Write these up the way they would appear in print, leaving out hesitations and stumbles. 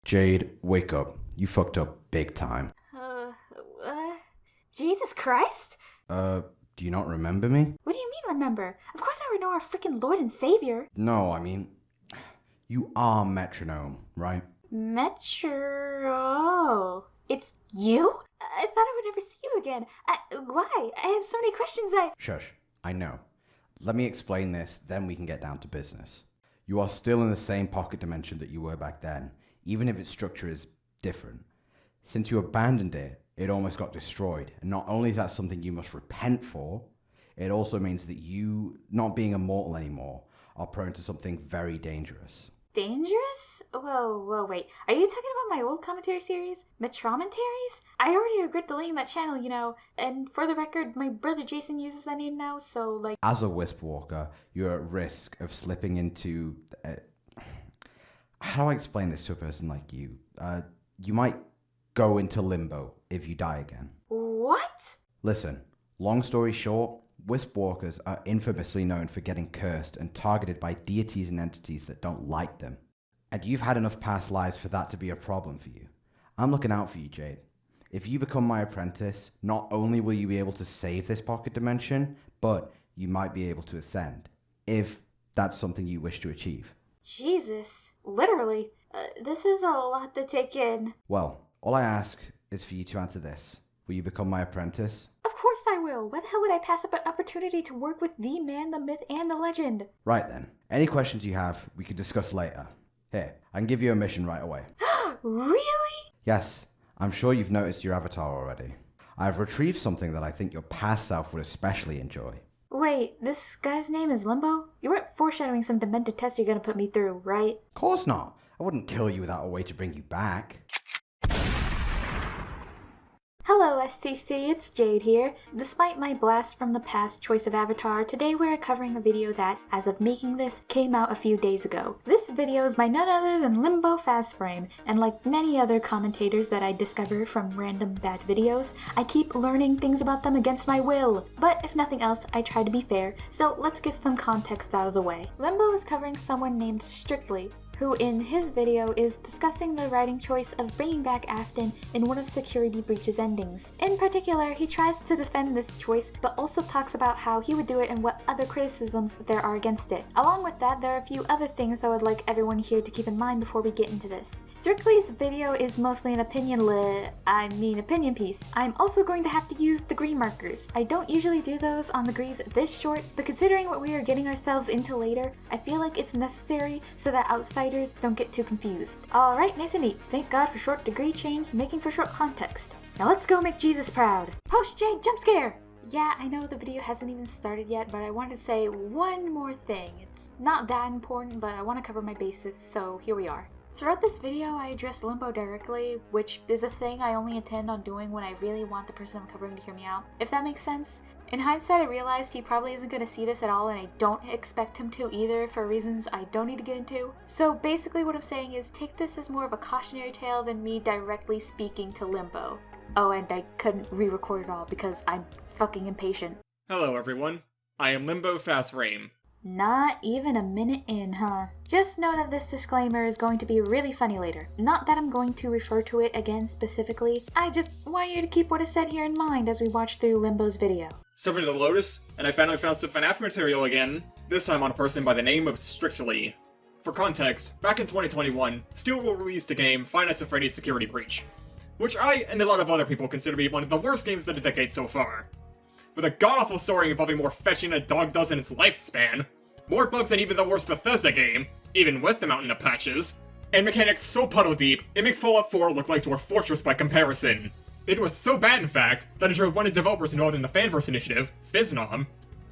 Jade, wake up. You fucked up big time. Jesus Christ? Do you not remember me? What do you mean remember? Of course I know our freaking Lord and Savior. No, I mean, you are Metronome, right? Metro... It's you? I thought I would never see you again. Why? I have so many questions. Shush, I know. Let me explain this, then we can get down to business. You are still in the same pocket dimension that you were back then, even if its structure is different. Since you abandoned it, it almost got destroyed. And not only is that something you must repent for, it also means that you, not being immortal anymore, are prone to something very dangerous. Dangerous? Whoa, wait. Are you talking about my old commentary series? Metrommentaries? I already regret deleting that channel, you know. And for the record, my brother Jason uses that name now, so like... As a Wisp Walker, you're at risk of slipping into... how do I explain this to a person like you? You might go into Limbo if you die again. What? Listen, long story short, Wisp Walkers are infamously known for getting cursed and targeted by deities and entities that don't like them. And you've had enough past lives for that to be a problem for you. I'm looking out for you, Jade. If you become my apprentice, not only will you be able to save this pocket dimension, but you might be able to ascend, if that's something you wish to achieve. Jesus. Literally. This is a lot to take in. Well, all I ask is for you to answer this. Will you become my apprentice? Of course I will. Why the hell would I pass up an opportunity to work with the man, the myth, and the legend? Right then. Any questions you have, we can discuss later. Here, I can give you a mission right away. Really? Yes, I'm sure you've noticed your avatar already. I've retrieved something that I think your past self would especially enjoy. Wait, this guy's name is Limbo? You weren't foreshadowing some demented test you're gonna put me through, right? Of course not. I wouldn't kill you without a way to bring you back. Hello SCC, it's Jade here. Despite my blast from the past choice of avatar, today we're covering a video that, as of making this, came out a few days ago. This video is by none other than Limbo Fazframe, and like many other commentators that I discover from random bad videos, I keep learning things about them against my will. But if nothing else, I try to be fair, so let's get some context out of the way. Limbo is covering someone named Strictly, who in his video is discussing the writing choice of bringing back Afton in one of Security Breach's endings. In particular, he tries to defend this choice, but also talks about how he would do it and what other criticisms there are against it. Along with that, there are a few other things I would like everyone here to keep in mind before we get into this. Strictly's video is mostly an opinion piece. I'm also going to have to use degree markers. I don't usually do those on degrees this short, but considering what we are getting ourselves into later, I feel like it's necessary so that outsiders don't get too confused. Alright, nice and neat. Thank God for short degree change, making for short context. Now let's go make Jesus proud. Post Jade jump scare! Yeah, I know the video hasn't even started yet, but I wanted to say one more thing. It's not that important, but I want to cover my bases, so here we are. Throughout this video, I address Limbo directly, which is a thing I only intend on doing when I really want the person I'm covering to hear me out. If that makes sense. In hindsight, I realized he probably isn't going to see this at all, and I don't expect him to either for reasons I don't need to get into. So basically what I'm saying is take this as more of a cautionary tale than me directly speaking to Limbo. Oh, and I couldn't re-record it all because I'm fucking impatient. Hello everyone, I am Limbo Fazframe. Not even a minute in, huh? Just know that this disclaimer is going to be really funny later. Not that I'm going to refer to it again specifically, I just want you to keep what is said here in mind as we watch through Limbo's video. Surfing to the Lotus, and I finally found some FNAF material again, this time on a person by the name of Strictly. For context, back in 2021, Steelwool released the game Five Nights at Freddy's Security Breach, which I and a lot of other people consider to be one of the worst games of the decade so far. With a god-awful story involving more fetching than a dog does in its lifespan, more bugs than even the worst Bethesda game, even with the mountain of patches, and mechanics so puddle deep, it makes Fallout 4 look like Dwarf Fortress by comparison. It was so bad, in fact, that it drove one of the developers involved in the Fanverse initiative, Fiznom,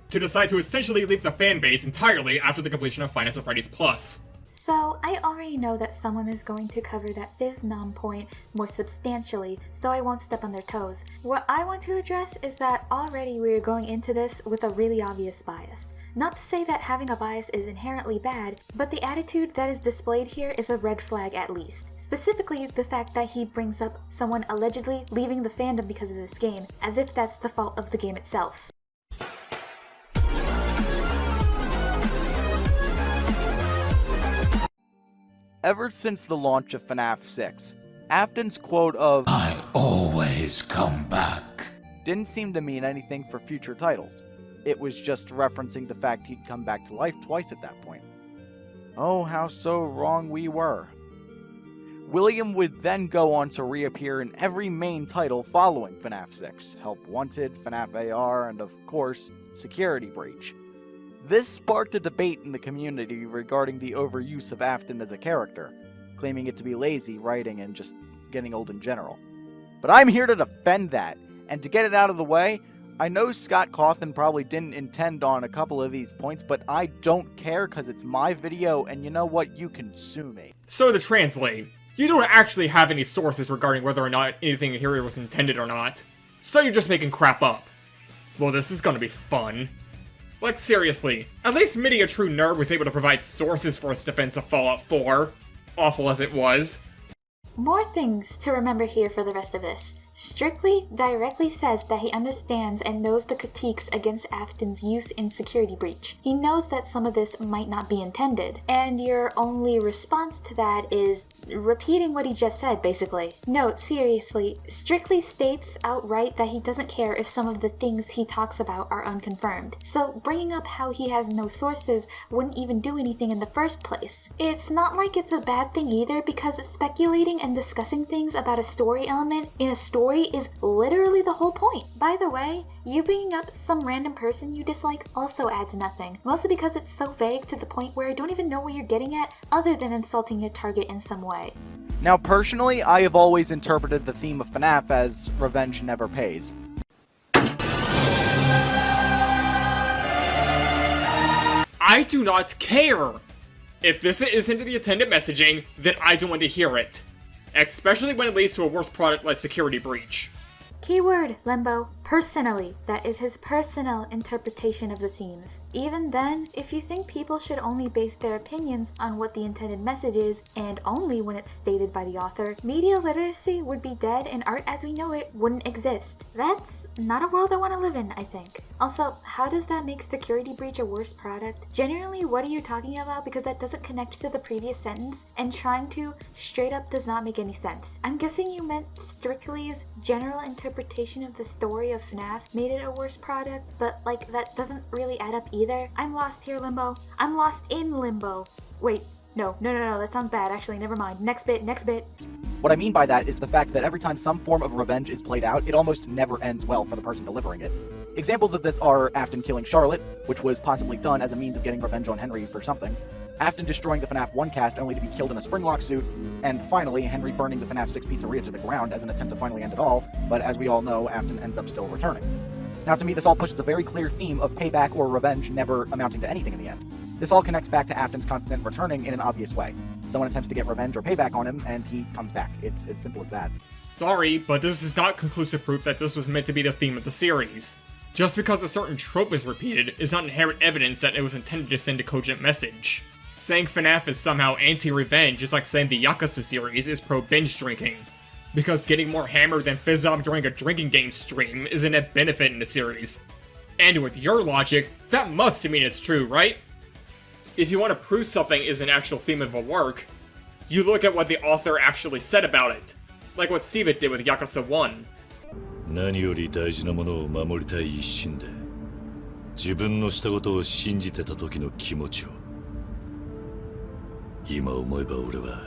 to decide to essentially leave the fanbase entirely after the completion of Five Nights at Freddy's Plus. So, I already know that someone is going to cover that Fiznom point more substantially, so I won't step on their toes. What I want to address is that already we are going into this with a really obvious bias. Not to say that having a bias is inherently bad, but the attitude that is displayed here is a red flag at least. Specifically, the fact that he brings up someone allegedly leaving the fandom because of this game, as if that's the fault of the game itself. Ever since the launch of FNAF 6, Afton's quote of I always come back didn't seem to mean anything for future titles. It was just referencing the fact he'd come back to life twice at that point. Oh, how so wrong we were. William would then go on to reappear in every main title following FNAF 6, Help Wanted, FNAF AR, and of course, Security Breach. This sparked a debate in the community regarding the overuse of Afton as a character, claiming it to be lazy writing and just getting old in general. But I'm here to defend that, and to get it out of the way, I know Scott Cawthon probably didn't intend on a couple of these points, but I don't care because it's my video, and you know what? You can sue me. So to translate, you don't actually have any sources regarding whether or not anything here was intended or not. So you're just making crap up. Well, this is gonna be fun. Like, seriously, at least Mitty, a true nerd, was able to provide sources for its defense of Fallout 4. Awful as it was. More things to remember here for the rest of this. Strictly directly says that he understands and knows the critiques against Afton's use in Security Breach. He knows that some of this might not be intended, and your only response to that is repeating what he just said, basically. No, seriously, Strictly states outright that he doesn't care if some of the things he talks about are unconfirmed, so bringing up how he has no sources wouldn't even do anything in the first place. It's not like it's a bad thing either, because speculating and discussing things about a story element in a story is literally the whole point. By the way, you bringing up some random person you dislike also adds nothing, mostly because it's so vague to the point where I don't even know what you're getting at other than insulting your target in some way. Now personally, I have always interpreted the theme of FNAF as revenge never pays. I do not care! If this isn't the intended messaging, then I don't want to hear it. Especially when it leads to a worse product like Security Breach. Keyword, Limbo. Personally. That is his personal interpretation of the themes. Even then, if you think people should only base their opinions on what the intended message is, and only when it's stated by the author, media literacy would be dead and art as we know it wouldn't exist. That's not a world I want to live in, I think. Also, how does that make Security Breach a worse product? Generally, what are you talking about? Because that doesn't connect to the previous sentence, and trying to straight up does not make any sense. I'm guessing you meant Strictly's general interpretation of the story of FNAF made it a worse product, but like that doesn't really add up either. I'm lost here, Limbo. I'm lost in Limbo. Wait, no, that sounds bad. Actually, never mind. Next bit. What I mean by that is the fact that every time some form of revenge is played out, it almost never ends well for the person delivering it. Examples of this are Afton killing Charlotte, which was possibly done as a means of getting revenge on Henry for something, Afton destroying the FNAF 1 cast only to be killed in a Springlock suit, and finally, Henry burning the FNAF 6 pizzeria to the ground as an attempt to finally end it all, but as we all know, Afton ends up still returning. Now to me, this all pushes a very clear theme of payback or revenge never amounting to anything in the end. This all connects back to Afton's constant returning in an obvious way. Someone attempts to get revenge or payback on him, and he comes back. It's as simple as that. Sorry, but this is not conclusive proof that this was meant to be the theme of the series. Just because a certain trope is repeated is not inherent evidence that it was intended to send a cogent message. Saying FNAF is somehow anti-revenge is like saying the Yakuza series is pro-binge drinking. Because getting more hammered than Fizzob during a drinking game stream is a net benefit in the series. And with your logic, that must mean it's true, right? If you want to prove something is an actual theme of a work, you look at what the author actually said about it. Like what Sivit did with Yakuza 1. 何より大事なものを守りたい一心で自分のしたことを信じてた時の気持ちを今思えば俺は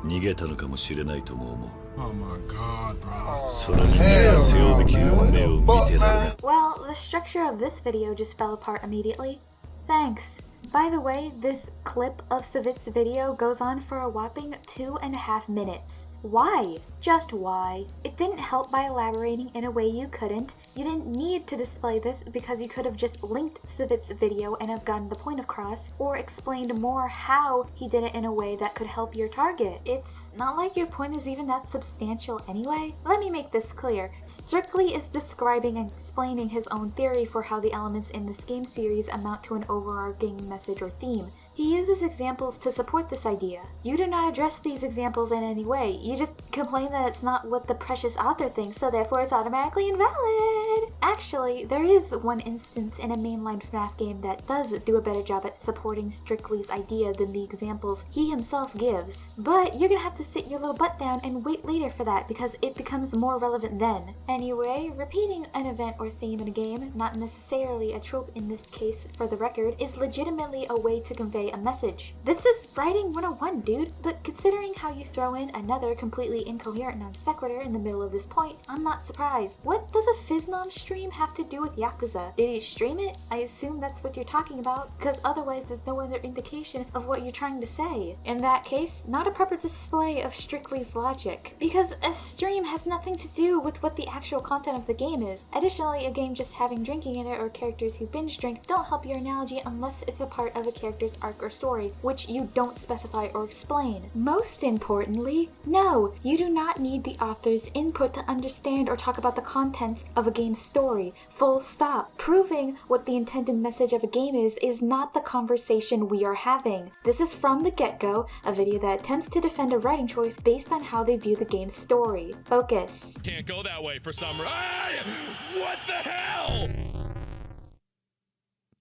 逃げたのかもしれないとも思う Oh my god, bro. その人間が背負うべき運命を見てられない Well, the structure of this video just fell apart immediately. Thanks. By the way, this clip of Savit's video goes on for a whopping 2.5 minutes. Why? Just why? It didn't help by elaborating in a way you couldn't. You didn't need to display this because you could have just linked Savit's video and have gotten the point across, or explained more how he did it in a way that could help your target. It's not like your point is even that substantial anyway. Let me make this clear. Strictly is describing and explaining his own theory for how the elements in this game series amount to an overarching message or theme. He uses examples to support this idea. You do not address these examples in any way. You just complain that it's not what the precious author thinks, so therefore it's automatically invalid. Actually, there is one instance in a mainline FNAF game that does do a better job at supporting Strictly's idea than the examples he himself gives. But you're gonna have to sit your little butt down and wait later for that because it becomes more relevant then. Anyway, repeating an event or theme in a game, not necessarily a trope in this case for the record, is legitimately a way to convey a message. This is writing 101, dude, but considering how you throw in another completely incoherent non sequitur in the middle of this point, I'm not surprised. What does a Fiznom stream have to do with Yakuza? Did he stream it? I assume that's what you're talking about, because otherwise there's no other indication of what you're trying to say. In that case, not a proper display of Strictly's logic, because a stream has nothing to do with what the actual content of the game is. Additionally, a game just having drinking in it or characters who binge drink don't help your analogy unless it's a part of a character's arc or story, which you don't specify or explain. Most importantly, no, you do not need the author's input to understand or talk about the contents of a game's story. Full stop. Proving what the intended message of a game is not the conversation we are having. This is from the get-go, a video that attempts to defend a writing choice based on how they view the game's story. Focus. Can't go that way for some reason. What the hell?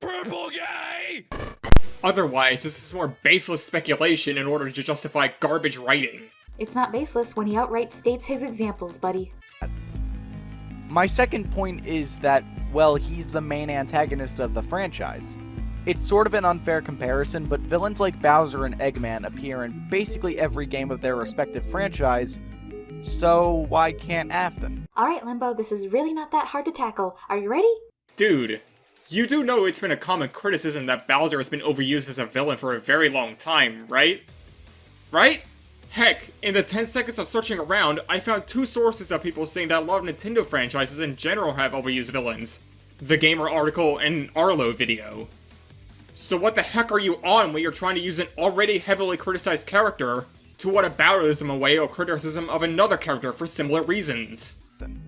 Purple guy! Otherwise, this is more baseless speculation in order to justify garbage writing. It's not baseless when he outright states his examples, buddy. My second point is that, well, he's the main antagonist of the franchise. It's sort of an unfair comparison, but villains like Bowser and Eggman appear in basically every game of their respective franchise, so why can't Afton? Alright, Limbo, this is really not that hard to tackle. Are you ready? Dude, you do know it's been a common criticism that Bowser has been overused as a villain for a very long time, right? Right? Heck, in the 10 seconds of searching around, I found 2 sources of people saying that a lot of Nintendo franchises in general have overused villains. The Gamer article and Arlo video. So what the heck are you on when you're trying to use an already heavily criticized character to what aboutism away or criticism of another character for similar reasons?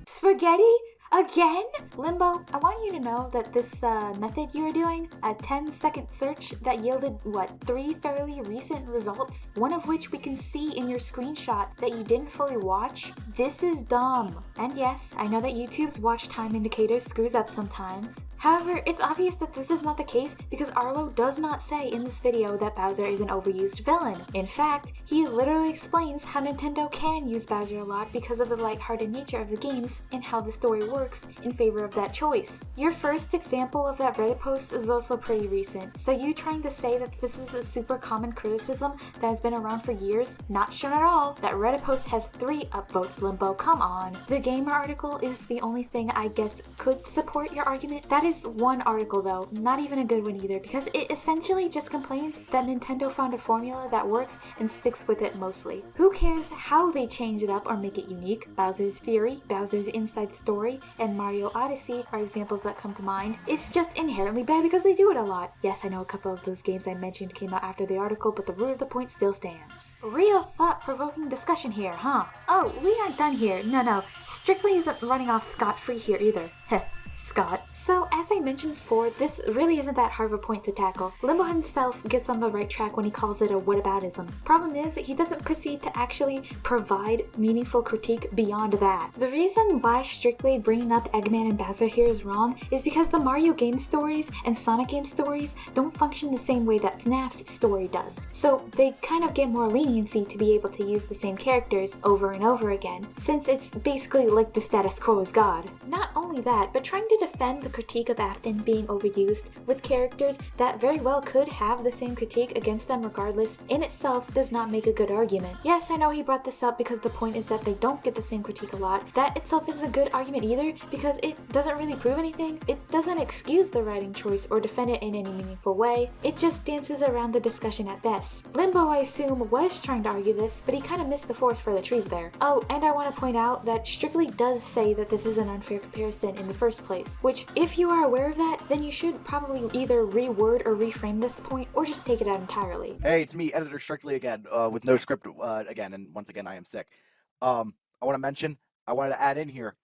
Spaghetti? Again? Limbo, I want you to know that this method you were doing, a 10-second search that yielded, 3 fairly recent results? One of which we can see in your screenshot that you didn't fully watch? This is dumb. And yes, I know that YouTube's watch time indicator screws up sometimes. However, it's obvious that this is not the case because Arlo does not say in this video that Bowser is an overused villain. In fact, he literally explains how Nintendo can use Bowser a lot because of the lighthearted nature of the games and how the story works in favor of that choice. Your first example of that Reddit post is also pretty recent, so you trying to say that this is a super common criticism that has been around for years? Not shown at all. That Reddit post has 3 upvotes, Limbo, come on. The Gamer article is the only thing I guess could support your argument. That is one article though, not even a good one either, because it essentially just complains that Nintendo found a formula that works and sticks with it mostly. Who cares how they change it up or make it unique? Bowser's Fury, Bowser's Inside Story, and Mario Odyssey are examples that come to mind. It's just inherently bad because they do it a lot. Yes, I know a couple of those games I mentioned came out after the article, but the root of the point still stands. Real thought-provoking discussion here, huh? Oh, we aren't done here. No. Strictly isn't running off scot-free here either. Heh. Scott. So, as I mentioned before, this really isn't that hard of a point to tackle. Limbo himself gets on the right track when he calls it a whataboutism. Problem is, he doesn't proceed to actually provide meaningful critique beyond that. The reason why strictly bringing up Eggman and Bowser here is wrong is because the Mario game stories and Sonic game stories don't function the same way that FNAF's story does. So, they kind of get more leniency to be able to use the same characters over and over again, since it's basically like the status quo is God. Not only that, but trying to defend the critique of Afton being overused with characters that very well could have the same critique against them regardless in itself does not make a good argument. Yes, I know he brought this up because the point is that they don't get the same critique a lot. That itself isn't a good argument either because it doesn't really prove anything. It doesn't excuse the writing choice or defend it in any meaningful way. It just dances around the discussion at best. Limbo, I assume, was trying to argue this, but he kind of missed the forest for the trees there. Oh, and I want to point out that Strictly does say that this is an unfair comparison in the first place, which, if you are aware of that, then you should probably either reword or reframe this point or just take it out entirely. Hey, it's me, Editor Strictly again, with no script again, and once again I am sick. I wanted to add in here,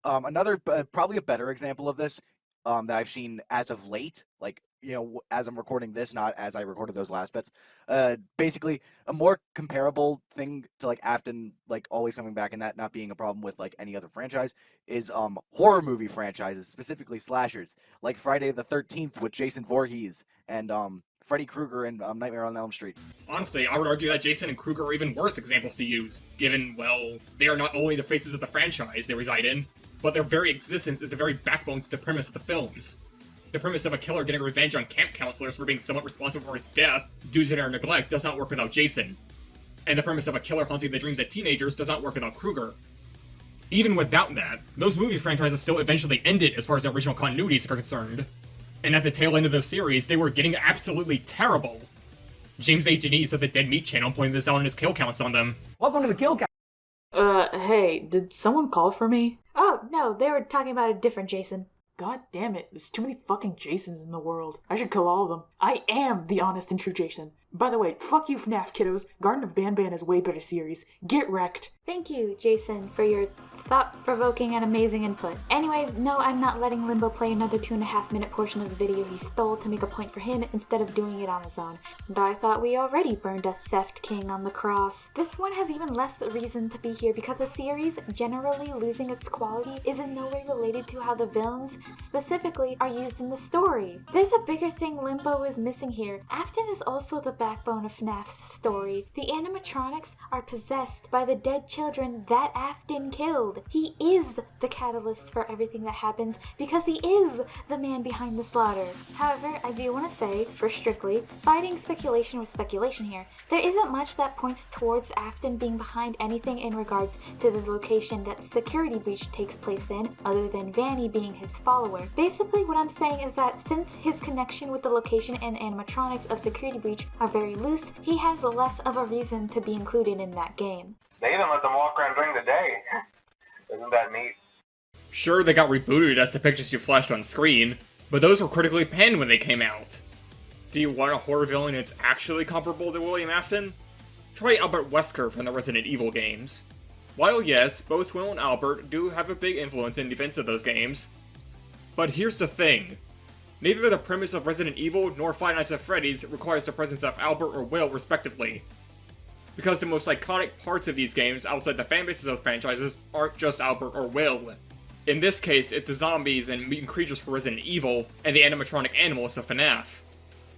another, probably a better example of this that I've seen as of late, like as I'm recording this, not as I recorded those last bits. Basically, a more comparable thing to like Afton like always coming back and that not being a problem with like any other franchise is horror movie franchises, specifically slashers, like Friday the 13th with Jason Voorhees and Freddy Krueger and Nightmare on Elm Street. Honestly, I would argue that Jason and Krueger are even worse examples to use, given, well, they are not only the faces of the franchise they reside in, but their very existence is the very backbone to the premise of the films. The premise of a killer getting revenge on camp counselors for being somewhat responsible for his death due to their neglect does not work without Jason. And the premise of a killer haunting the dreams of teenagers does not work without Krueger. Even without that, those movie franchises still eventually ended as far as the original continuities are concerned. And at the tail end of the series, they were getting absolutely terrible. James H. Janisse of the Dead Meat channel pointed this out in his kill counts on them. Welcome to the kill count. Hey, did someone call for me? Oh, no, they were talking about a different Jason. God damn it, there's too many fucking Jasons in the world. I should kill all of them. I am the honest and true Jason. By the way, fuck you FNAF kiddos. Garden of Banban is a way better series. Get wrecked. Thank you, Jason, for your thought-provoking and amazing input. Anyways, no, I'm not letting Limbo play another 2.5-minute portion of the video he stole to make a point for him instead of doing it on his own. And I thought we already burned a theft king on the cross. This one has even less reason to be here because the series generally losing its quality is in no way related to how the villains specifically are used in the story. There's a bigger thing Limbo is missing here. Afton is also the backbone of FNAF's story. The animatronics are possessed by the dead children that Afton killed. He is the catalyst for everything that happens because he is the man behind the slaughter. However, I do want to say, for strictly, fighting speculation with speculation here, there isn't much that points towards Afton being behind anything in regards to the location that the security breach takes place in, other than Vanny being his follower. Basically, what I'm saying is that since his connection with the location and animatronics of security breach are very loose, he has less of a reason to be included in that game. They even let them walk around during the day. Isn't that neat? Sure, they got rebooted as the pictures you flashed on screen, but those were critically panned when they came out. Do you want a horror villain that's actually comparable to William Afton? Try Albert Wesker from the Resident Evil games. While yes, both Will and Albert do have a big influence in defense of those games, but here's the thing. Neither the premise of Resident Evil nor Five Nights at Freddy's requires the presence of Albert or Will, respectively. Because the most iconic parts of these games outside the fanbases of those franchises aren't just Albert or Will. In this case, it's the zombies and mutant creatures for Resident Evil, and the animatronic animals of FNAF.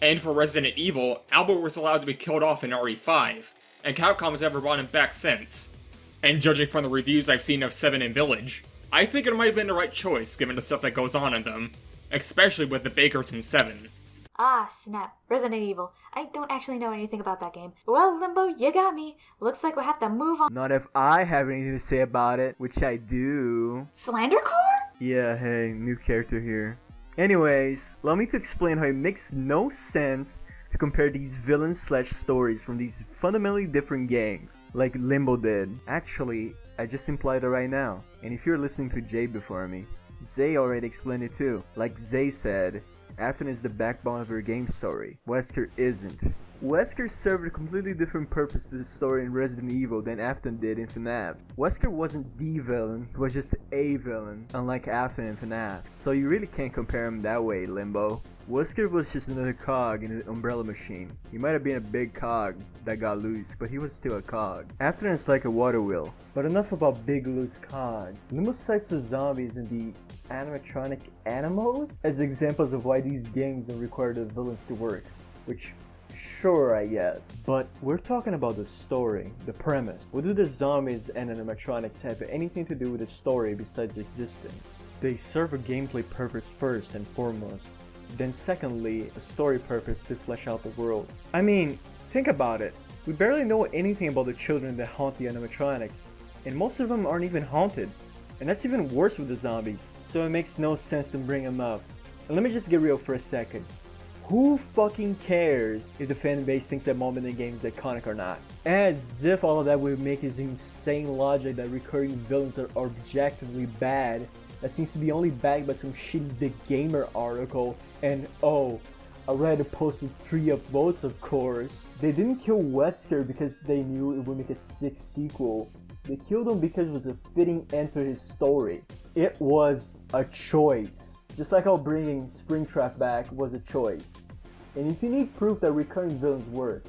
And for Resident Evil, Albert was allowed to be killed off in RE5, and Capcom has never brought him back since. And judging from the reviews I've seen of 7 and Village, I think it might have been the right choice given the stuff that goes on in them, especially with the Bakers in 7. Ah, snap. Resident Evil. I don't actually know anything about that game. Well, Limbo, you got me. Looks like we'll have to move on. Not if I have anything to say about it, which I do. Slandercore? Yeah, hey, new character here. Anyways, allow me to explain how it makes no sense to compare these villains/stories from these fundamentally different games, like Limbo did. Actually, I just implied it right now. And if you're listening to Jay before me, Zay already explained it too. Like Zay said, Afton is the backbone of your game story. Wesker isn't. Wesker served a completely different purpose to the story in Resident Evil than Afton did in FNAF. Wesker wasn't the villain, he was just a villain, unlike Afton in FNAF. So you really can't compare him that way, Limbo. Wesker was just another cog in the umbrella machine. He might have been a big cog that got loose, but he was still a cog. Afton is like a water wheel. But enough about big loose cog. Limbo cites the zombies and the animatronic animals as examples of why these games don't require the villains to work, which sure, I guess. But we're talking about the story, the premise. What do the zombies and animatronics have anything to do with the story besides existing? They serve a gameplay purpose first and foremost. Then secondly, a story purpose to flesh out the world. I mean, think about it. We barely know anything about the children that haunt the animatronics, and most of them aren't even haunted. And that's even worse with the zombies, so it makes no sense to bring them up. And let me just get real for a second. Who fucking cares if the fan base thinks that moment in the game is iconic or not? As if all of that would make his insane logic that recurring villains are objectively bad. That seems to be only backed by some shitty The Gamer article, and oh, I read a post with 3 upvotes, of course. They didn't kill Wesker because they knew it would make a sick sequel. They killed him because it was a fitting end to his story. It was a choice. just like how bringing Springtrap back was a choice. And if you need proof that recurring villains work,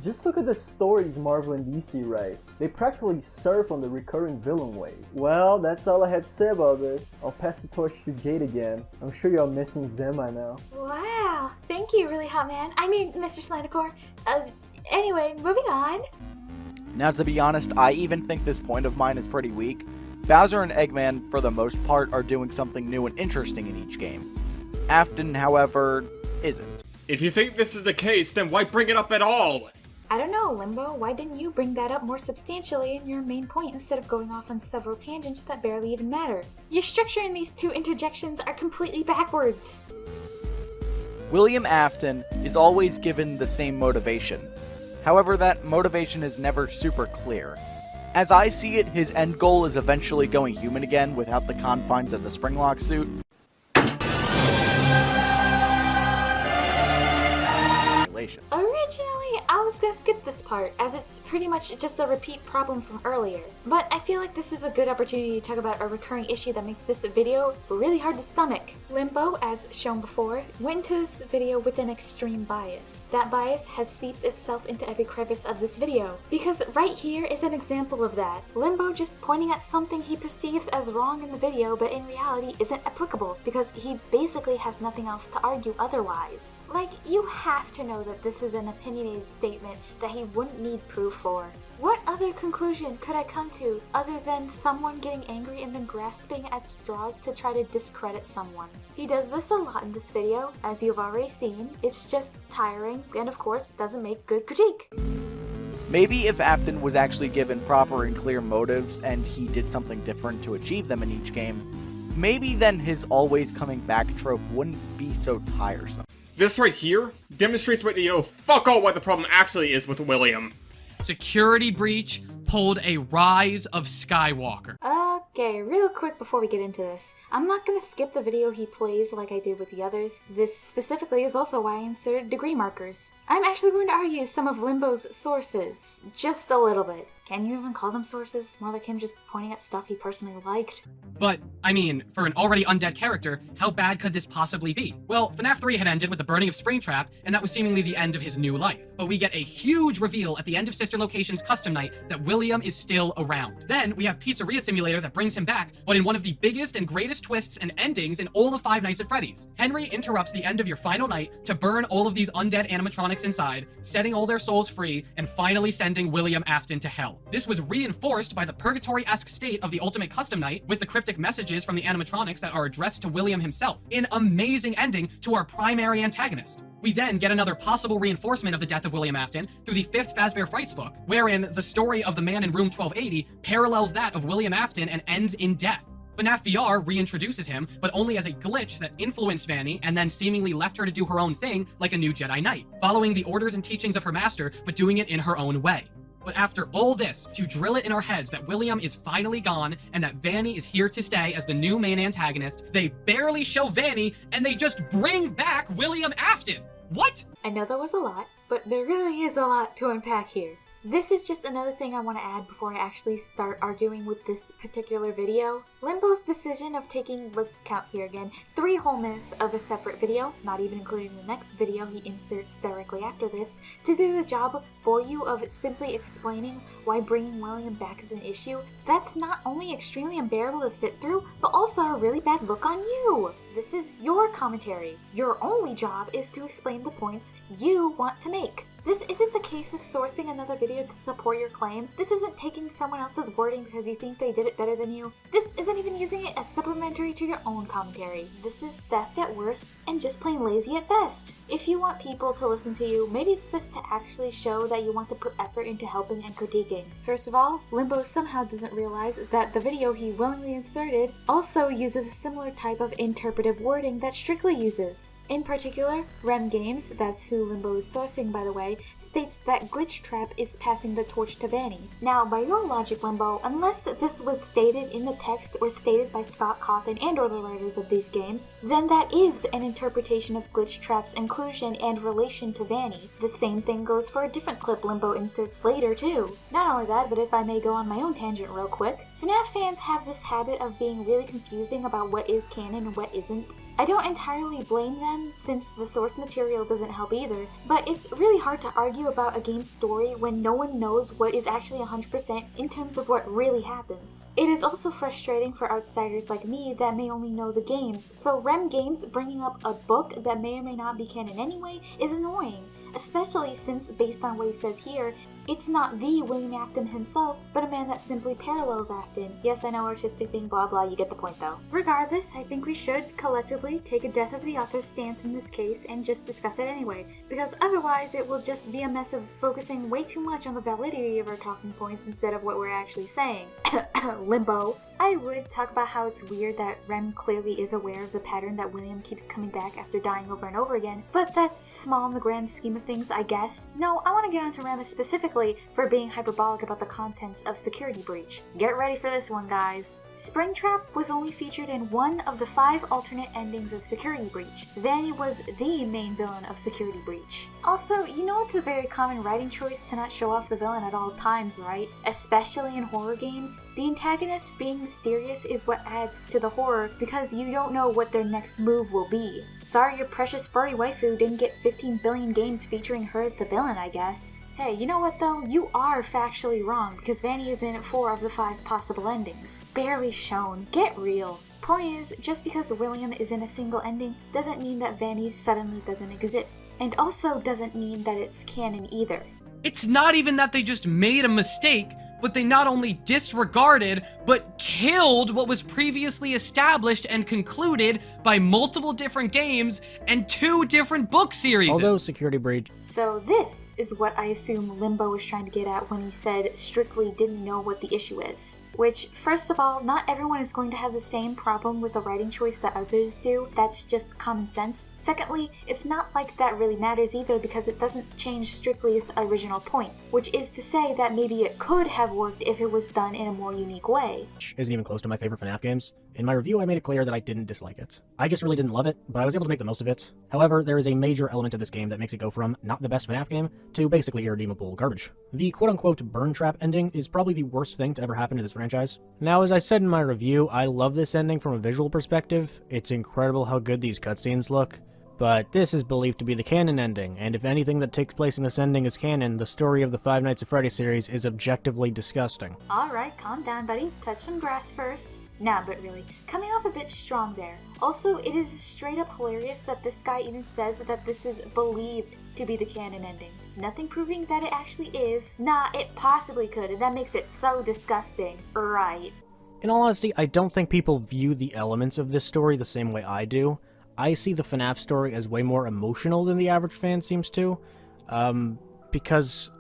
just look at the stories Marvel and DC write. They practically surf on the recurring villain wave. Well, that's all I had to say about this. I'll pass the torch to Jade again. I'm sure y'all missing Zem by now. Wow, thank you, really hot man. I mean, Mr. Slandercore. Anyway, moving on. Now, to be honest, I even think this point of mine is pretty weak. Bowser and Eggman, for the most part, are doing something new and interesting in each game. Afton, however, isn't. If you think this is the case, then why bring it up at all? I don't know, Limbo, why didn't you bring that up more substantially in your main point instead of going off on several tangents that barely even matter? Your structure in these two interjections are completely backwards. William Afton is always given the same motivation. However, that motivation is never super clear. As I see it, his end goal is eventually going human again without the confines of the Springlock suit. Originally, I was gonna skip this part, as it's pretty much just a repeat problem from earlier. But I feel like this is a good opportunity to talk about a recurring issue that makes this video really hard to stomach. Limbo, as shown before, went into this video with an extreme bias. That bias has seeped itself into every crevice of this video. Because right here is an example of that. Limbo just pointing at something he perceives as wrong in the video, but in reality isn't applicable, because he basically has nothing else to argue otherwise. Like, you have to know that this is an opinionated statement that he wouldn't need proof for. What other conclusion could I come to other than someone getting angry and then grasping at straws to try to discredit someone? He does this a lot in this video, as you've already seen. It's just tiring, and of course, doesn't make good critique. Maybe if Afton was actually given proper and clear motives and he did something different to achieve them in each game, maybe then his always coming back trope wouldn't be so tiresome. This right here demonstrates fuck all what the problem actually is with William. Security breach pulled a Rise of Skywalker. Okay, real quick before we get into this. I'm not gonna skip the video he plays like I did with the others. This specifically is also why I inserted degree markers. I'm actually going to argue some of Limbo's sources. Just a little bit. Can you even call them sources? More like him just pointing at stuff he personally liked. But, I mean, for an already undead character, how bad could this possibly be? Well, FNAF 3 had ended with the burning of Springtrap, and that was seemingly the end of his new life. But we get a huge reveal at the end of Sister Location's custom night that William is still around. Then, we have Pizzeria Simulator that brings him back, but in one of the biggest and greatest twists and endings in all of Five Nights at Freddy's. Henry interrupts the end of your final night to burn all of these undead animatronics inside, setting all their souls free, and finally sending William Afton to hell. This was reinforced by the purgatory-esque state of the Ultimate Custom Night, with the cryptic messages from the animatronics that are addressed to William himself. An amazing ending to our primary antagonist. We then get another possible reinforcement of the death of William Afton through the 5th Fazbear Frights book, wherein the story of the man in room 1280 parallels that of William Afton and ends in death. FNAF VR reintroduces him, but only as a glitch that influenced Vanny and then seemingly left her to do her own thing like a new Jedi Knight, following the orders and teachings of her master, but doing it in her own way. But after all this, to drill it in our heads that William is finally gone and that Vanny is here to stay as the new main antagonist, they barely show Vanny and they just bring back William Afton! What? I know that was a lot, but there really is a lot to unpack here. This is just another thing I want to add before I actually start arguing with this particular video. Limbo's decision of taking, let's count here again, 3 whole minutes of a separate video, not even including the next video he inserts directly after this, to do the job for you of simply explaining why bringing William back is an issue, that's not only extremely unbearable to sit through, but also a really bad look on you. This is your commentary. Your only job is to explain the points you want to make. This isn't the case of sourcing another video to support your claim. This isn't taking someone else's wording because you think they did it better than you. This isn't even using it as supplementary to your own commentary. This is theft at worst and just plain lazy at best. If you want people to listen to you, maybe it's best to actually show that you want to put effort into helping and critiquing. First of all, Limbo somehow doesn't realize that the video he willingly inserted also uses a similar type of interpretive wording that Strictly uses. In particular, Rem Games, that's who Limbo is sourcing by the way, states that Glitch Trap is passing the torch to Vanny. Now, by your logic, Limbo, unless this was stated in the text or stated by Scott Cawthon and or the writers of these games, then that is an interpretation of Glitch Trap's inclusion and relation to Vanny. The same thing goes for a different clip Limbo inserts later too. Not only that, but if I may go on my own tangent real quick, FNAF fans have this habit of being really confusing about what is canon and what isn't. I don't entirely blame them since the source material doesn't help either, but it's really hard to argue about a game's story when no one knows what is actually 100% in terms of what really happens. It is also frustrating for outsiders like me that may only know the games, so Rem Games bringing up a book that may or may not be canon anyway is annoying, especially since, based on what he says here, it's not the William Afton himself, but a man that simply parallels Afton. Yes, I know, artistic thing, blah blah, you get the point though. Regardless, I think we should collectively take a death of the author stance in this case and just discuss it anyway, because otherwise it will just be a mess of focusing way too much on the validity of our talking points instead of what we're actually saying. Limbo. I would talk about how it's weird that Rem clearly is aware of the pattern that William keeps coming back after dying over and over again, but that's small in the grand scheme of things, I guess. No, I want to get onto Rem specifically for being hyperbolic about the contents of Security Breach. Get ready for this one, guys. Springtrap was only featured in one of the 5 alternate endings of Security Breach. Vanny was the main villain of Security Breach. Also, you know it's a very common writing choice to not show off the villain at all times, right? Especially in horror games. The antagonist being mysterious is what adds to the horror because you don't know what their next move will be. Sorry your precious furry waifu didn't get 15 billion games featuring her as the villain, I guess. Hey, you know what though? You are factually wrong because Vanny is in 4 of the 5 possible endings. Barely shown. Get real. Point is, just because William is in a single ending doesn't mean that Vanny suddenly doesn't exist. And also doesn't mean that it's canon either. It's not even that they just made a mistake, but they not only disregarded, but killed what was previously established and concluded by multiple different games and 2 different book series. Although Security Breach. So this is what I assume Limbo was trying to get at when he said strictly didn't know what the issue is. Which, first of all, not everyone is going to have the same problem with a writing choice that others do. That's just common sense. Secondly, it's not like that really matters either because it doesn't change Strictly's original point, which is to say that maybe it could have worked if it was done in a more unique way. Isn't even close to my favorite FNAF games. In my review, I made it clear that I didn't dislike it. I just really didn't love it, but I was able to make the most of it. However, there is a major element of this game that makes it go from not the best FNAF game to basically irredeemable garbage. The quote-unquote burn trap ending is probably the worst thing to ever happen to this franchise. Now, as I said in my review, I love this ending from a visual perspective. It's incredible how good these cutscenes look. But this is believed to be the canon ending, and if anything that takes place in this ending is canon, the story of the Five Nights at Freddy's series is objectively disgusting. Alright, calm down, buddy. Touch some grass first. Nah, but really, coming off a bit strong there. Also, it is straight up hilarious that this guy even says that this is believed to be the canon ending. Nothing proving that it actually is. Nah, it possibly could, and that makes it so disgusting. Right. In all honesty, I don't think people view the elements of this story the same way I do. I see the FNAF story as way more emotional than the average fan seems to, because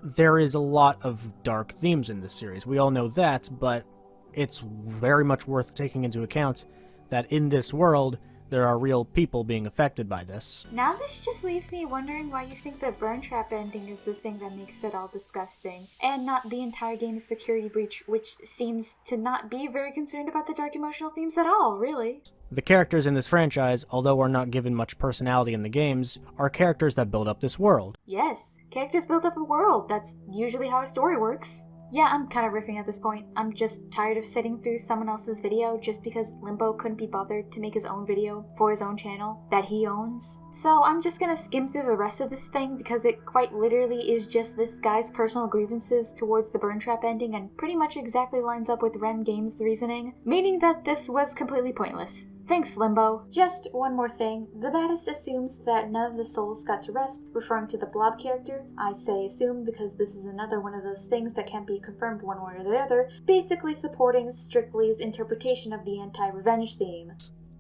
there is a lot of dark themes in this series. We all know that, but it's very much worth taking into account that in this world, there are real people being affected by this. Now this just leaves me wondering why you think the burn trap ending is the thing that makes it all disgusting, and not the entire game's Security Breach, which seems to not be very concerned about the dark emotional themes at all, really. The characters in this franchise, although are not given much personality in the games, are characters that build up this world. Yes, characters build up a world. That's usually how a story works. Yeah, I'm kind of riffing at this point. I'm just tired of sitting through someone else's video just because Limbo couldn't be bothered to make his own video for his own channel that he owns. So I'm just gonna skim through the rest of this thing because it quite literally is just this guy's personal grievances towards the burn trap ending and pretty much exactly lines up with Ren Games' reasoning, meaning that this was completely pointless. Thanks, Limbo. Just one more thing. The baddest assumes that none of the souls got to rest, referring to the Blob character. I say assume because this is another one of those things that can't be confirmed one way or the other, basically supporting Strictly's interpretation of the anti-revenge theme.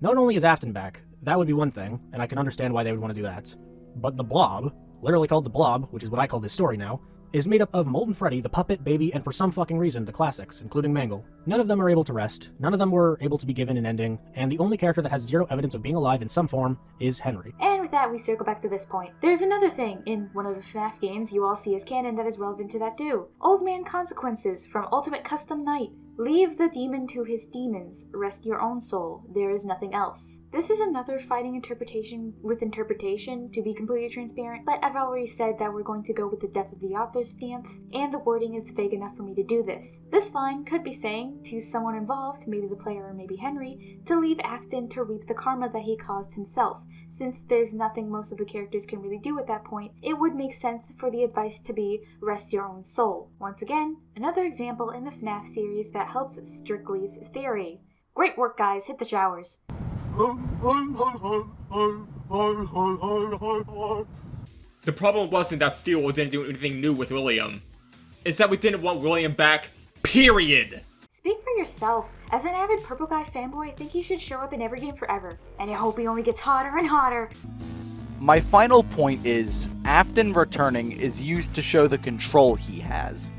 Not only is Afton back, that would be one thing, and I can understand why they would want to do that, but the Blob, literally called the Blob, which is what I call this story now, is made up of Molten Freddy, the Puppet, Baby, and for some fucking reason, the classics, including Mangle. None of them are able to rest, none of them were able to be given an ending, and the only character that has zero evidence of being alive in some form is Henry. And with that, we circle back to this point. There's another thing in one of the FNAF games you all see as canon that is relevant to that too. Old Man Consequences from Ultimate Custom Night. Leave the demon to his demons, rest your own soul, there is nothing else. This is another fighting interpretation with interpretation, to be completely transparent, but I've already said that we're going to go with the death of the author stance, and the wording is vague enough for me to do this. This line could be saying to someone involved, maybe the player or maybe Henry, to leave Afton to reap the karma that he caused himself. Since there's nothing most of the characters can really do at that point, it would make sense for the advice to be rest your own soul. Once again, another example in the FNAF series that helps Strictly's theory. Great work, guys, hit the showers. The problem wasn't that Steele didn't do anything new with William. It's that we didn't want William back, period! Speak for yourself. As an avid Purple Guy fanboy, I think he should show up in every game forever. And I hope he only gets hotter and hotter. My final point is, Afton returning is used to show the control he has.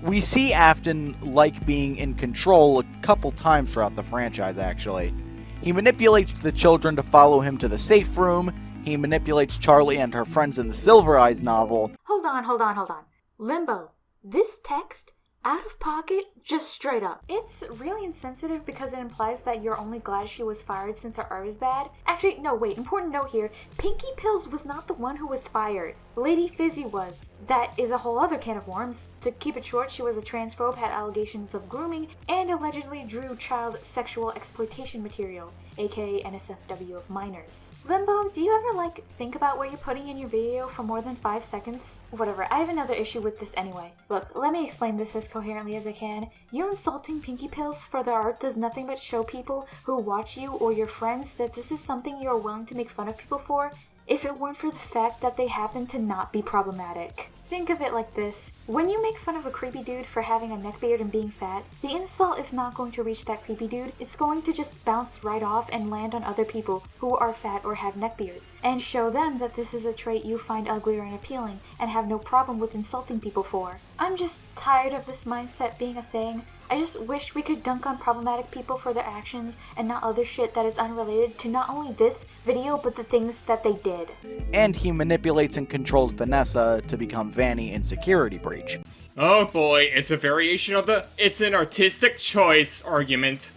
We see Afton like being in control a couple times throughout the franchise, actually. He manipulates the children to follow him to the safe room, he manipulates Charlie and her friends in the Silver Eyes novel. Hold on. Limbo, this text, out of pocket, just straight up. It's really insensitive because it implies that you're only glad she was fired since her art is bad. Actually, no, wait, important note here. Pinky Pills was not the one who was fired. Lady Fizzy was. That is a whole other can of worms. To keep it short, she was a transphobe, had allegations of grooming, and allegedly drew child sexual exploitation material, aka NSFW of minors. Limbo, do you ever think about what you're putting in your video for more than 5 seconds? Whatever, I have another issue with this anyway. Look, let me explain this as coherently as I can. You insulting Pinky Pills for their art does nothing but show people who watch you or your friends that this is something you are willing to make fun of people for, if it weren't for the fact that they happen to not be problematic. Think of it like this. When you make fun of a creepy dude for having a neckbeard and being fat, the insult is not going to reach that creepy dude. It's going to just bounce right off and land on other people who are fat or have neckbeards, and show them that this is a trait you find ugly or unappealing and have no problem with insulting people for. I'm just tired of this mindset being a thing. I just wish we could dunk on problematic people for their actions and not other shit that is unrelated to not only this video, but the things that they did. And he manipulates and controls Vanessa to become Vanny in Security Breach. Oh boy, it's a variation of the "it's an artistic choice" argument.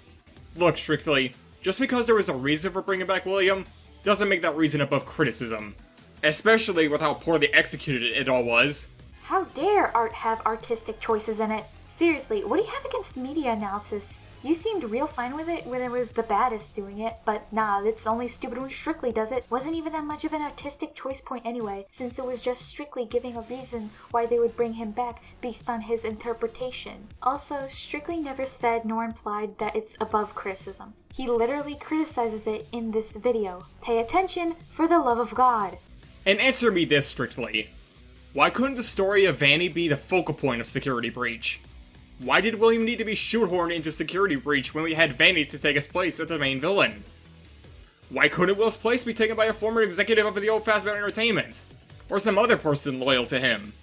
Look, Strictly, just because there was a reason for bringing back William, doesn't make that reason above criticism. Especially with how poorly executed it all was. How dare art have artistic choices in it? Seriously, what do you have against media analysis? You seemed real fine with it when it was the baddest doing it, but nah, it's only stupid when Strictly does it. Wasn't even that much of an artistic choice point anyway, since it was just Strictly giving a reason why they would bring him back based on his interpretation. Also, Strictly never said nor implied that it's above criticism. He literally criticizes it in this video. Pay attention, for the love of God. And answer me this, Strictly. Why couldn't the story of Vanny be the focal point of Security Breach? Why did William need to be shoehorned into Security Breach when we had Vanny to take his place as the main villain? Why couldn't Will's place be taken by a former executive of the old Fazbear Entertainment? Or some other person loyal to him?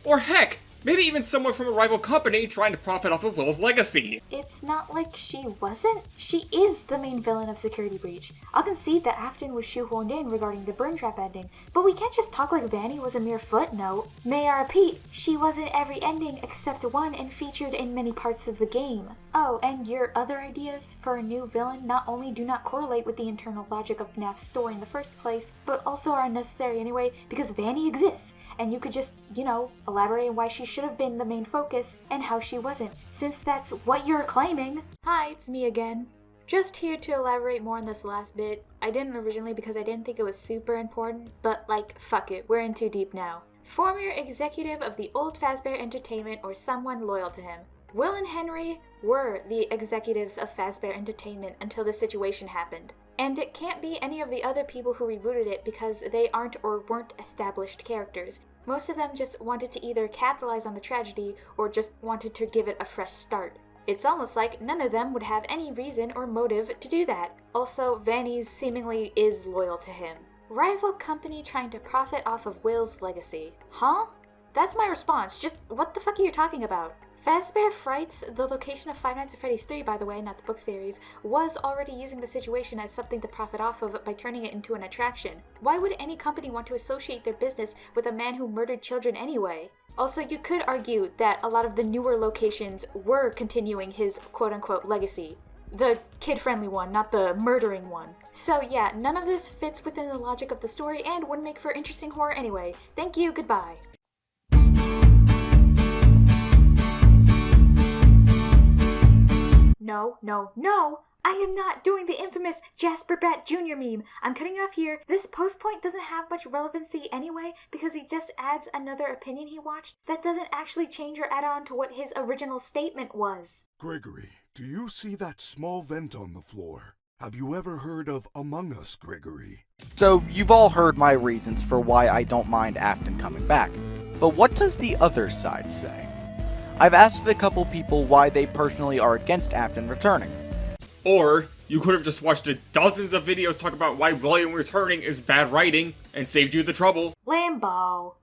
Or heck, maybe even someone from a rival company trying to profit off of Will's legacy. It's not like she wasn't. She is the main villain of Security Breach. I'll concede that Afton was shoehorned in regarding the burn trap ending, but we can't just talk like Vanny was a mere footnote. May I repeat, she was in every ending except one and featured in many parts of the game. Oh, and your other ideas for a new villain not only do not correlate with the internal logic of FNAF's story in the first place, but also are unnecessary anyway because Vanny exists. And you could just, elaborate on why she should have been the main focus and how she wasn't, since that's what you're claiming. Hi, it's me again. Just here to elaborate more on this last bit. I didn't originally because I didn't think it was super important, but fuck it, we're in too deep now. Former executive of the old Fazbear Entertainment or someone loyal to him. Will and Henry were the executives of Fazbear Entertainment until the situation happened. And it can't be any of the other people who rebooted it because they aren't or weren't established characters. Most of them just wanted to either capitalize on the tragedy or just wanted to give it a fresh start. It's almost like none of them would have any reason or motive to do that. Also, Vanny seemingly is loyal to him. Rival company trying to profit off of Will's legacy. Huh? That's my response. Just what the fuck are you talking about? Fazbear Frights, the location of Five Nights at Freddy's 3, by the way, not the book series, was already using the situation as something to profit off of by turning it into an attraction. Why would any company want to associate their business with a man who murdered children anyway? Also, you could argue that a lot of the newer locations were continuing his quote-unquote legacy. The kid-friendly one, not the murdering one. So yeah, none of this fits within the logic of the story and wouldn't make for interesting horror anyway. Thank you, goodbye. No! I am not doing the infamous Jasper Bat Jr. meme. I'm cutting it off here. This post point doesn't have much relevancy anyway because he just adds another opinion he watched that doesn't actually change or add on to what his original statement was. Gregory, do you see that small vent on the floor? Have you ever heard of Among Us, Gregory? So, you've all heard my reasons for why I don't mind Afton coming back. But what does the other side say? I've asked a couple people why they personally are against Afton returning. Or, you could have just watched dozens of videos talk about why William returning is bad writing and saved you the trouble. Limbo.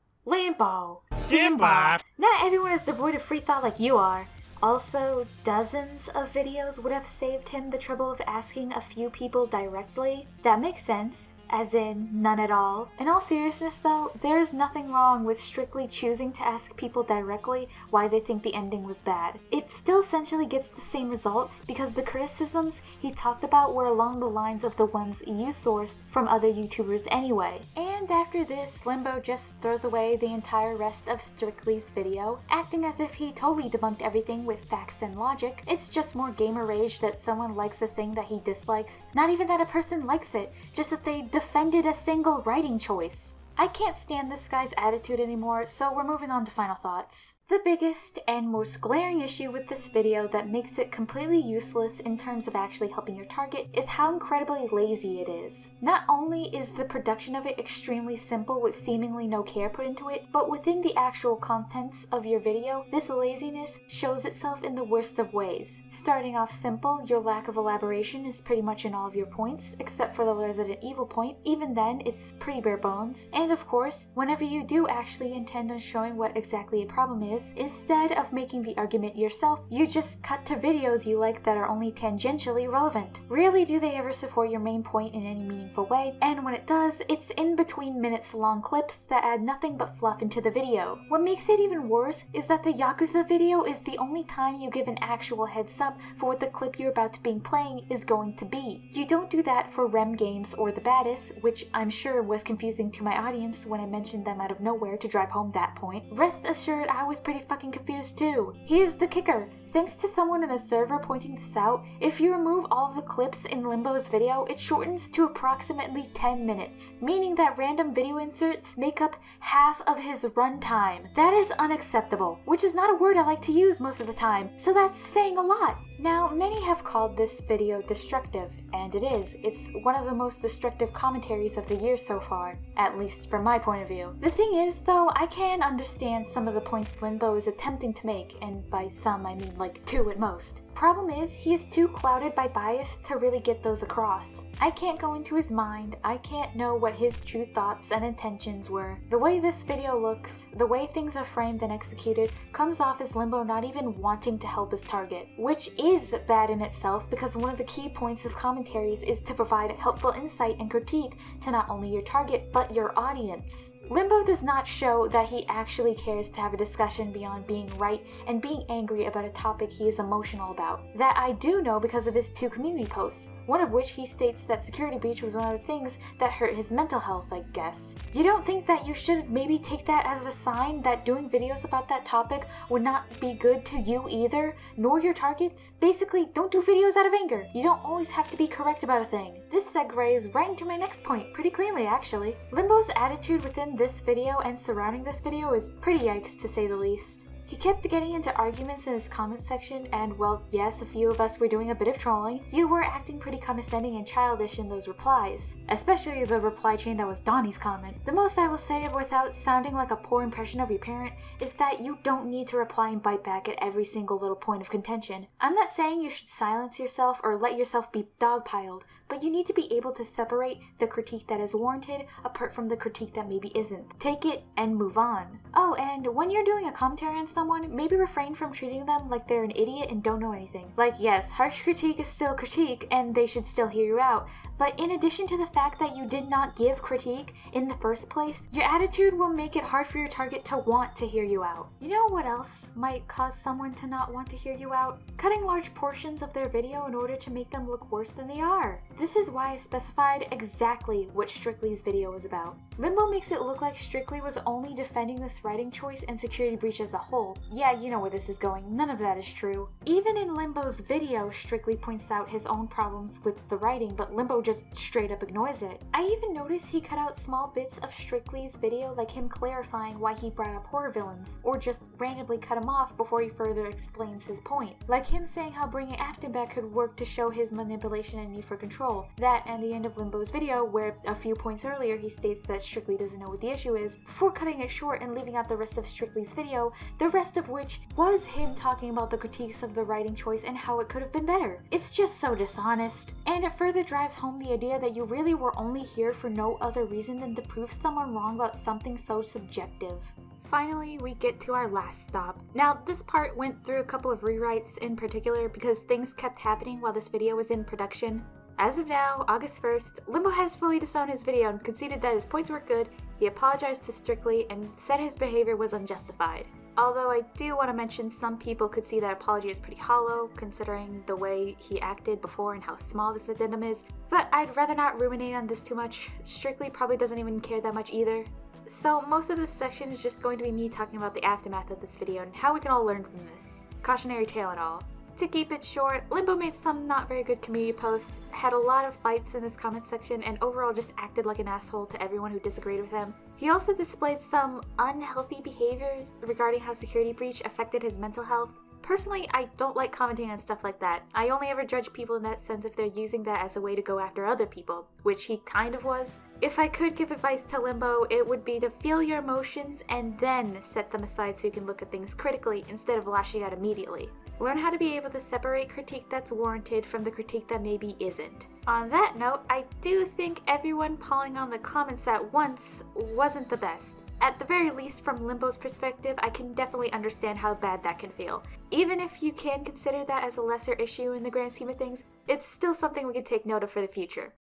Simba. Not everyone is devoid of free thought like you are. Also, dozens of videos would have saved him the trouble of asking a few people directly. That makes sense. As in, none at all. In all seriousness though, there is nothing wrong with strictly choosing to ask people directly why they think the ending was bad. It still essentially gets the same result because the criticisms he talked about were along the lines of the ones you sourced from other YouTubers anyway. And after this, Limbo just throws away the entire rest of Strictly's video, acting as if he totally debunked everything with facts and logic. It's just more gamer rage that someone likes a thing that he dislikes. Not even that a person likes it, just that they defended a single writing choice. I can't stand this guy's attitude anymore, so we're moving on to final thoughts. The biggest and most glaring issue with this video that makes it completely useless in terms of actually helping your target is how incredibly lazy it is. Not only is the production of it extremely simple with seemingly no care put into it, but within the actual contents of your video, this laziness shows itself in the worst of ways. Starting off simple, your lack of elaboration is pretty much in all of your points, except for the Resident Evil point. Even then, it's pretty bare bones. And of course, whenever you do actually intend on showing what exactly a problem is, instead of making the argument yourself, you just cut to videos you like that are only tangentially relevant. Rarely do they ever support your main point in any meaningful way, and when it does, it's in between minutes long clips that add nothing but fluff into the video. What makes it even worse is that the Yakuza video is the only time you give an actual heads up for what the clip you're about to be playing is going to be. You don't do that for REM games or The Baddest, which I'm sure was confusing to my audience when I mentioned them out of nowhere to drive home that point. Rest assured, I was pretty fucking confused too. Here's the kicker. Thanks to someone in a server pointing this out, if you remove all of the clips in Limbo's video, it shortens to approximately 10 minutes, meaning that random video inserts make up half of his runtime. That is unacceptable, which is not a word I like to use most of the time, so that's saying a lot. Now, many have called this video destructive, and it is. It's one of the most destructive commentaries of the year so far, at least from my point of view. The thing is, though, I can understand some of the points Limbo is attempting to make, and by some I mean like 2 at most. Problem is, he is too clouded by bias to really get those across. I can't go into his mind, I can't know what his true thoughts and intentions were. The way this video looks, the way things are framed and executed, comes off as Limbo not even wanting to help his target, which is bad in itself because one of the key points of commentaries is to provide helpful insight and critique to not only your target, but your audience. Limbo does not show that he actually cares to have a discussion beyond being right and being angry about a topic he is emotional about. That I do know because of his 2 community posts, one of which he states that security breach was one of the things that hurt his mental health, I guess. You don't think that you should maybe take that as a sign that doing videos about that topic would not be good to you either, nor your targets? Basically, don't do videos out of anger. You don't always have to be correct about a thing. This segues right into my next point, pretty cleanly actually. Limbo's attitude within this video and surrounding this video is pretty yikes to say the least. He kept getting into arguments in his comment section, and well, yes, a few of us were doing a bit of trolling. You were acting pretty condescending and childish in those replies, especially the reply chain that was Donnie's comment. The most I will say, without sounding like a poor impression of your parent, is that you don't need to reply and bite back at every single little point of contention. I'm not saying you should silence yourself or let yourself be dogpiled, but you need to be able to separate the critique that is warranted apart from the critique that maybe isn't. Take it and move on. Oh, and when you're doing a commentary on someone, maybe refrain from treating them like they're an idiot and don't know anything. Like, yes, harsh critique is still critique and they should still hear you out, but in addition to the fact that you did not give critique in the first place, your attitude will make it hard for your target to want to hear you out. You know what else might cause someone to not want to hear you out? Cutting large portions of their video in order to make them look worse than they are. This is why I specified exactly what Strictly's video was about. Limbo makes it look like Strictly was only defending this writing choice and security breach as a whole. Yeah, you know where this is going. None of that is true. Even in Limbo's video, Strictly points out his own problems with the writing, but Limbo just straight up ignores it. I even noticed he cut out small bits of Strictly's video, like him clarifying why he brought up horror villains, or just randomly cut him off before he further explains his point. Like him saying how bringing Afton back could work to show his manipulation and need for control. That and the end of Limbo's video, where a few points earlier he states that Strictly doesn't know what the issue is, before cutting it short and leaving out the rest of Strictly's video, the rest of which was him talking about the critiques of the writing choice and how it could have been better. It's just so dishonest. And it further drives home the idea that you really were only here for no other reason than to prove someone wrong about something so subjective. Finally, we get to our last stop. Now, this part went through a couple of rewrites in particular because things kept happening while this video was in production. As of now, August 1st, Limbo has fully disowned his video and conceded that his points were good, he apologized to Strictly, and said his behavior was unjustified. Although I do want to mention some people could see that apology as pretty hollow, considering the way he acted before and how small this addendum is, but I'd rather not ruminate on this too much. Strictly probably doesn't even care that much either. So most of this section is just going to be me talking about the aftermath of this video and how we can all learn from this. Cautionary tale and all. To keep it short, Limbo made some not very good community posts, had a lot of fights in his comment section, and overall just acted like an asshole to everyone who disagreed with him. He also displayed some unhealthy behaviors regarding how security breach affected his mental health. Personally, I don't like commenting on stuff like that. I only ever judge people in that sense if they're using that as a way to go after other people, which he kind of was. If I could give advice to Limbo, it would be to feel your emotions and then set them aside so you can look at things critically instead of lashing out immediately. Learn how to be able to separate critique that's warranted from the critique that maybe isn't. On that note, I do think everyone pawing on the comments at once wasn't the best. At the very least, from Limbo's perspective, I can definitely understand how bad that can feel. Even if you can consider that as a lesser issue in the grand scheme of things, it's still something we can take note of for the future.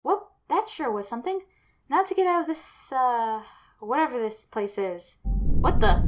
Whoop, that sure was something. Now to get out of this, whatever this place is. What the?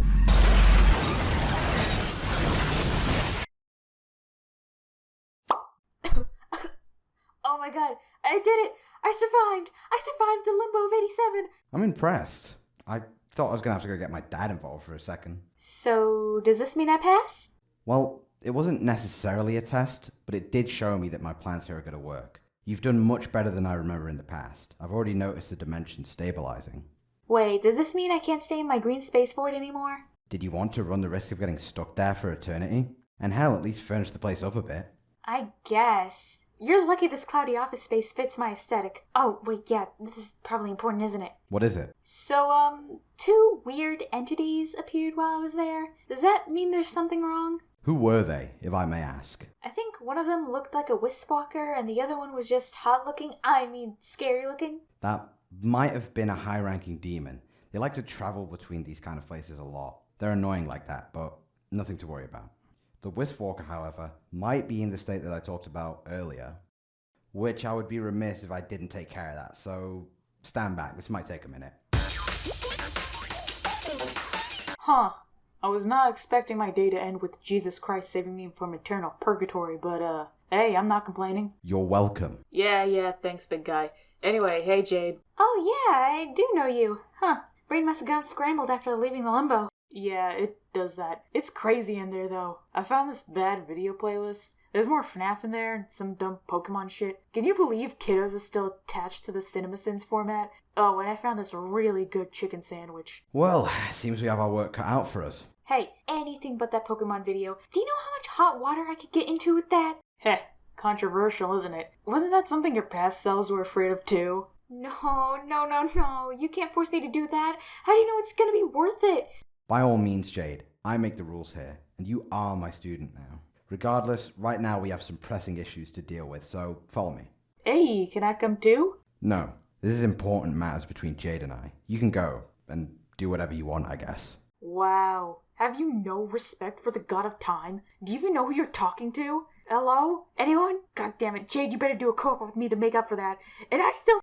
Oh my god, I did it! I survived! I survived the Limbo of 87! I'm impressed. I thought I was going to have to go get my dad involved for a second. So, does this mean I pass? Well, it wasn't necessarily a test, but it did show me that my plans here are going to work. You've done much better than I remember in the past. I've already noticed the dimensions stabilizing. Wait, does this mean I can't stay in my green space void anymore? Did you want to run the risk of getting stuck there for eternity? And hell, at least furnish the place up a bit. I guess. You're lucky this cloudy office space fits my aesthetic. Oh, wait, yeah, this is probably important, isn't it? What is it? So, 2 weird entities appeared while I was there. Does that mean there's something wrong? Who were they, if I may ask? I think one of them looked like a wisp walker, and the other one was just scary looking. That might have been a high-ranking demon. They like to travel between these kind of places a lot. They're annoying like that, but nothing to worry about. The Wisp Walker, however, might be in the state that I talked about earlier, which I would be remiss if I didn't take care of that, so stand back, this might take a minute. Huh. I was not expecting my day to end with Jesus Christ saving me from eternal purgatory, but hey, I'm not complaining. You're welcome. Yeah, thanks, big guy. Anyway, hey, Jade. Oh yeah, I do know you. Huh. Brain must have got scrambled after leaving the Limbo. Yeah, it does that. It's crazy in there, though. I found this bad video playlist. There's more FNAF in there and some dumb Pokemon shit. Can you believe Kiddos is still attached to the CinemaSins format? Oh, and I found this really good chicken sandwich. Well, seems we have our work cut out for us. Hey, anything but that Pokemon video. Do you know how much hot water I could get into with that? Heh, controversial, isn't it? Wasn't that something your past selves were afraid of, too? No. You can't force me to do that. How do you know it's gonna be worth it? By all means, Jade, I make the rules here, and you are my student now. Regardless, right now we have some pressing issues to deal with, so follow me. Hey, can I come too? No, this is important matters between Jade and I. You can go and do whatever you want, I guess. Wow. Have you no respect for the god of time? Do you even know who you're talking to? Hello? Anyone? God damn it, Jade, you better do a co-op with me to make up for that. And I still